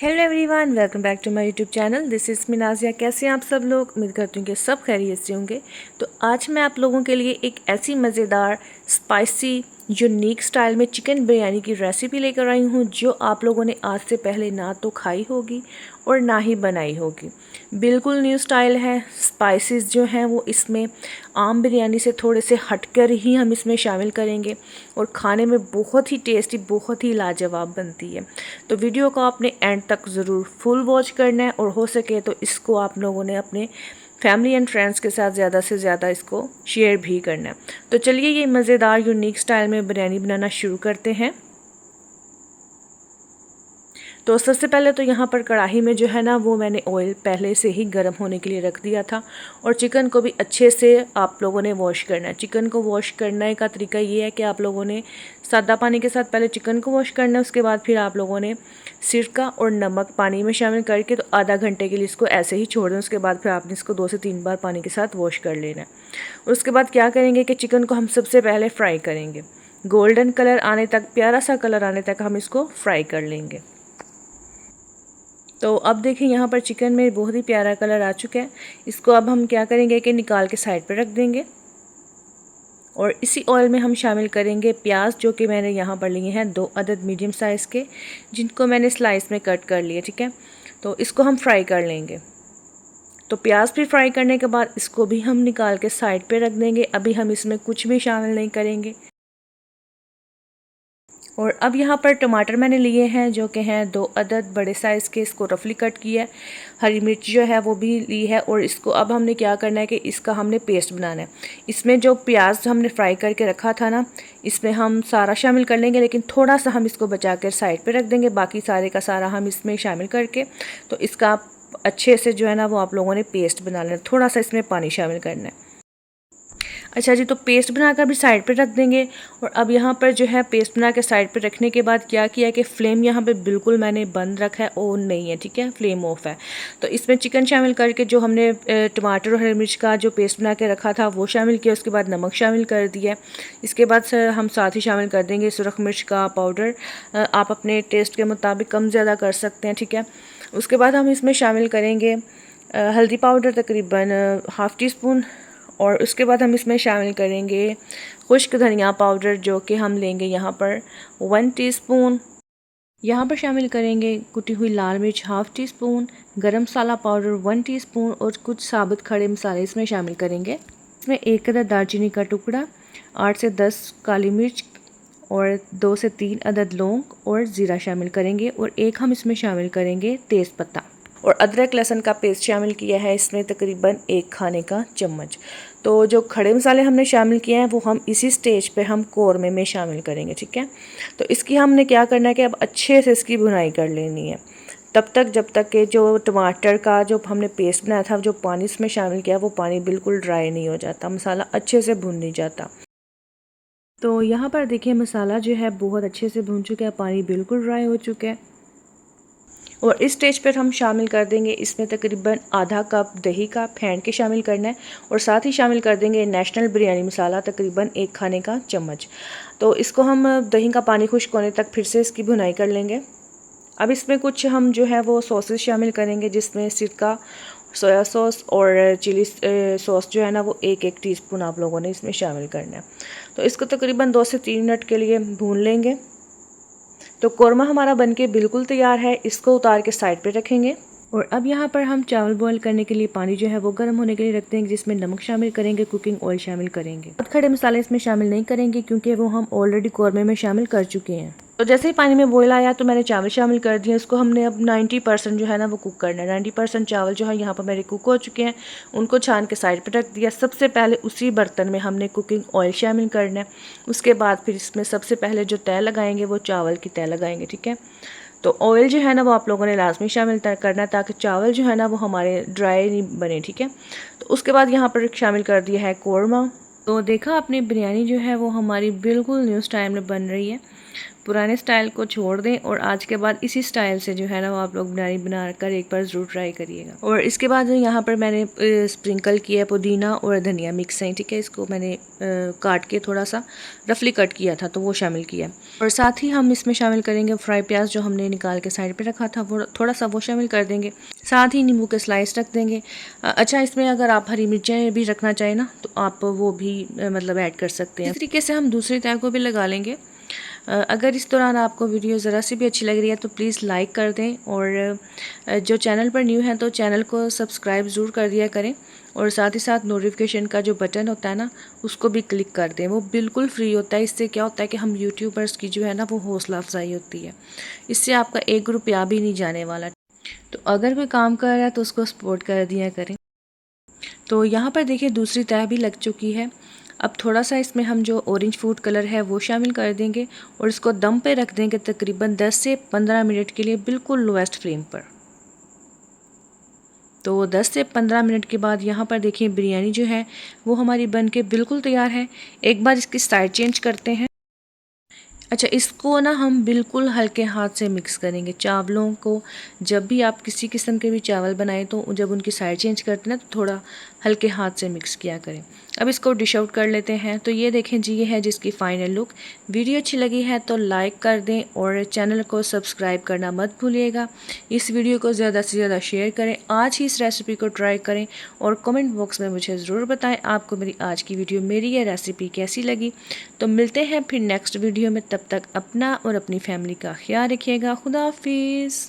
Hello everyone, welcome back to my YouTube channel. This is Minazia. कैसे हैं आप सब लोग? उम्मीद करती हूँ कि सब खैरियत से होंगे। तो आज मैं आप लोगों के लिए एक ऐसी मज़ेदार स्पाइसी यूनिक स्टाइल में चिकन बिरयानी की रेसिपी लेकर आई हूँ जो आप लोगों ने आज से पहले ना तो खाई होगी और ना ही बनाई होगी। बिल्कुल न्यू स्टाइल है। स्पाइसेस जो हैं वो इसमें आम बिरयानी से थोड़े से हटकर ही हम इसमें शामिल करेंगे और खाने में बहुत ही टेस्टी, बहुत ही लाजवाब बनती है। तो वीडियो को आपने एंड तक ज़रूर फुल वॉच करना है और हो सके तो इसको आप लोगों ने अपने फैमिली एंड फ्रेंड्स के साथ ज़्यादा से ज़्यादा इसको शेयर भी करना है। तो चलिए ये मज़ेदार यूनिक स्टाइल में बिरयानी बनाना शुरू करते हैं। तो सबसे पहले तो यहाँ पर कढ़ाई में जो है ना वो मैंने ऑयल पहले से ही गर्म होने के लिए रख दिया था और चिकन को भी अच्छे से आप लोगों ने वॉश करना है। चिकन को वॉश करने का तरीका ये है कि आप लोगों ने सादा पानी के साथ पहले चिकन को वॉश करना है, उसके बाद फिर आप लोगों ने सिरका और नमक पानी में शामिल करके तो आधा घंटे के लिए इसको ऐसे ही छोड़ दें। उसके बाद फिर आपने इसको 2 से 3 बार पानी के साथ वॉश कर लेना है। उसके बाद क्या करेंगे कि चिकन को हम सबसे पहले फ्राई करेंगे। गोल्डन कलर आने तक, प्यारा सा कलर आने तक हम इसको फ्राई कर लेंगे। तो अब देखिए यहाँ पर चिकन में बहुत ही प्यारा कलर आ चुका है। इसको अब हम क्या करेंगे कि निकाल के साइड पर रख देंगे और इसी ऑयल में हम शामिल करेंगे प्याज, जो कि मैंने यहाँ पर लिए हैं 2 अदद मीडियम साइज़ के, जिनको मैंने स्लाइस में कट कर लिए। ठीक है, तो इसको हम फ्राई कर लेंगे। तो प्याज भी फ्राई करने के बाद इसको भी हम निकाल के साइड पे रख देंगे। अभी हम इसमें कुछ भी शामिल नहीं करेंगे। और अब यहाँ पर टमाटर मैंने लिए हैं जो कि हैं 2 अदद बड़े साइज़ के, इसको रफली कट किया है। हरी मिर्च जो है वो भी ली है और इसको अब हमने क्या करना है कि इसका हमने पेस्ट बनाना है। इसमें जो प्याज हमने फ्राई करके रखा था ना, इसमें हम सारा शामिल कर लेंगे, लेकिन थोड़ा सा हम इसको बचा कर साइड पर रख देंगे। बाकी सारे का सारा हम इसमें शामिल करके तो इसका अच्छे से जो है ना वो आप लोगों ने पेस्ट बना लेना। थोड़ा सा इसमें पानी शामिल करना है। अच्छा जी, तो पेस्ट बनाकर भी साइड पे रख देंगे। और अब यहाँ पर जो है पेस्ट बना के साइड पे रखने के बाद क्या किया कि फ्लेम यहाँ पे बिल्कुल मैंने बंद रखा है, ऑन नहीं है। ठीक है, फ्लेम ऑफ है। तो इसमें चिकन शामिल करके जो हमने टमाटर और हरी मिर्च का जो पेस्ट बना के रखा था वो शामिल किया। उसके बाद नमक शामिल कर दिया। इसके बाद हम साथ ही शामिल कर देंगे सुरख मिर्च का पाउडर। आप अपने टेस्ट के मुताबिक कम ज़्यादा कर सकते हैं। ठीक है, उसके बाद हम इसमें शामिल करेंगे हल्दी पाउडर तकरीबन ½ टी स्पून। और उसके बाद हम इसमें शामिल करेंगे खुश्क धनिया पाउडर, जो कि हम लेंगे यहाँ पर 1 टीस्पून। यहाँ पर शामिल करेंगे कुटी हुई लाल मिर्च ½ टी स्पून, गरम मसाला पाउडर 1 टीस्पून और कुछ साबुत खड़े मसाले इसमें शामिल करेंगे। इसमें 1 अदद दालचीनी का टुकड़ा, 8 से 10 काली मिर्च और 2 से 3 अदद लौंग और ज़ीरा शामिल करेंगे। और एक हम इसमें शामिल करेंगे तेज़पत्ता। और अदरक लहसुन का पेस्ट शामिल किया है इसमें तकरीबन 1 खाने का चम्मच। तो जो खड़े मसाले हमने शामिल किए हैं वो हम इसी स्टेज पे हम कौरमे में शामिल करेंगे। ठीक है, तो इसकी हमने क्या करना है कि अब अच्छे से इसकी भुनाई कर लेनी है तब तक जब तक कि जो टमाटर का जो हमने पेस्ट बनाया था, जो पानी इसमें शामिल किया, वो पानी बिल्कुल ड्राई नहीं हो जाता, मसाला अच्छे से भुन नहीं जाता। तो यहाँ पर देखिए मसाला जो है बहुत अच्छे से भुन चुका है, पानी बिल्कुल ड्राई हो चुका है। और इस स्टेज पर हम शामिल कर देंगे इसमें तकरीबन आधा कप दही का फेंट के शामिल करना है। और साथ ही शामिल कर देंगे नेशनल बिरयानी मसाला तकरीबन 1 खाने का चम्मच। तो इसको हम दही का पानी खुश्क होने तक फिर से इसकी भुनाई कर लेंगे। अब इसमें कुछ हम जो है वो सॉसेस शामिल करेंगे, जिसमें सिरका, सोया सॉस और चिली सॉस जो है ना वो 1-1 टीस्पून आप लोगों ने इसमें शामिल करना है। तो इसको तकरीबन 2 से 3 मिनट के लिए भून लेंगे। तो कौरमा हमारा बनके बिल्कुल तैयार है। इसको उतार के साइड पे रखेंगे। और अब यहाँ पर हम चावल बॉईल करने के लिए पानी जो है वो गर्म होने के लिए रख देंगे, जिसमें नमक शामिल करेंगे, कुकिंग ऑयल शामिल करेंगे। बहुत खड़े मसाले इसमें शामिल नहीं करेंगे क्योंकि वो हम ऑलरेडी कौरमे में शामिल कर चुके हैं। तो जैसे ही पानी में बॉईल आया तो मैंने चावल शामिल कर दिए। इसको हमने अब 90% जो है ना वो कुक करना है। 90% चावल जो है यहाँ पर मेरे कुक हो चुके हैं, उनको छान के साइड पर रख दिया। सबसे पहले उसी बर्तन में हमने कुकिंग ऑयल शामिल करना है। उसके बाद फिर इसमें सबसे पहले जो तय लगाएंगे वो चावल की तय लगाएंगे। ठीक है, तो ऑयल जो है ना वो आप लोगों ने लाजमी शामिल करना, ताकि चावल जो है ना वो हमारे ड्राई नहीं बने। ठीक है, तो उसके बाद यहाँ पर शामिल कर दिया है कौरमा। तो देखा आपने बिरयानी जो है वो हमारी बिल्कुल न्यू स्टाइल में बन रही है। पुराने स्टाइल को छोड़ दें और आज के बाद इसी स्टाइल से जो है ना वो आप लोग बिरयानी बनाकर एक बार ज़रूर ट्राई करिएगा। और इसके बाद यहाँ पर मैंने स्प्रिंकल किया पुदीना और धनिया मिक्स है, ठीक है। इसको मैंने काट के थोड़ा सा रफली कट किया था तो वो शामिल किया। और साथ ही हम इसमें शामिल करेंगे फ्राई प्याज जो हमने निकाल के साइड पे रखा था, वो थोड़ा सा वो शामिल कर देंगे। साथ ही नींबू के स्लाइस रख देंगे। अच्छा, इसमें अगर आप हरी मिर्चें भी रखना चाहें ना तो आप वो भी मतलब ऐड कर सकते हैं। इस तरीके से हम दूसरी तह को भी लगा लेंगे। अगर इस दौरान आपको वीडियो ज़रा सी भी अच्छी लग रही है तो प्लीज़ लाइक कर दें, और जो चैनल पर न्यू है तो चैनल को सब्सक्राइब ज़रूर कर दिया करें, और साथ ही साथ नोटिफिकेशन का जो बटन होता है ना उसको भी क्लिक कर दें। वो बिल्कुल फ्री होता है। इससे क्या होता है कि हम यूट्यूबर्स की जो है ना वो हौसला अफजाई होती है। इससे आपका 1 रुपया भी नहीं जाने वाला। तो अगर कोई काम कर रहा है तो उसको सपोर्ट कर दिया करें। तो यहाँ पर देखिए दूसरी तह भी लग चुकी है। अब थोड़ा सा इसमें हम जो ऑरेंज फूड कलर है वो शामिल कर देंगे और इसको दम पे रख देंगे तकरीबन 10 से 15 मिनट के लिए बिल्कुल लोएस्ट फ्लेम पर। तो 10 से 15 मिनट के बाद यहाँ पर देखिए बिरयानी जो है वो हमारी बन के बिल्कुल तैयार है। एक बार इसकी साइड चेंज करते हैं। अच्छा, इसको ना हम बिल्कुल हल्के हाथ से मिक्स करेंगे। चावलों को जब भी आप किसी किस्म के भी चावल बनाएं तो जब उनकी साइड चेंज करते हैं ना तो थोड़ा हल्के हाथ से मिक्स किया करें। अब इसको डिश आउट कर लेते हैं। तो ये देखें जी, ये है जिसकी फ़ाइनल लुक। वीडियो अच्छी लगी है तो लाइक कर दें और चैनल को सब्सक्राइब करना मत भूलिएगा। इस वीडियो को ज़्यादा से ज़्यादा शेयर करें। आज ही इस रेसिपी को ट्राई करें और कमेंट बॉक्स में मुझे ज़रूर बताएं आपको मेरी आज की वीडियो, मेरी ये रेसिपी कैसी लगी। तो मिलते हैं फिर नेक्स्ट वीडियो में। तब तक अपना और अपनी फैमिली का ख्याल रखिएगा। खुदा हाफिज़।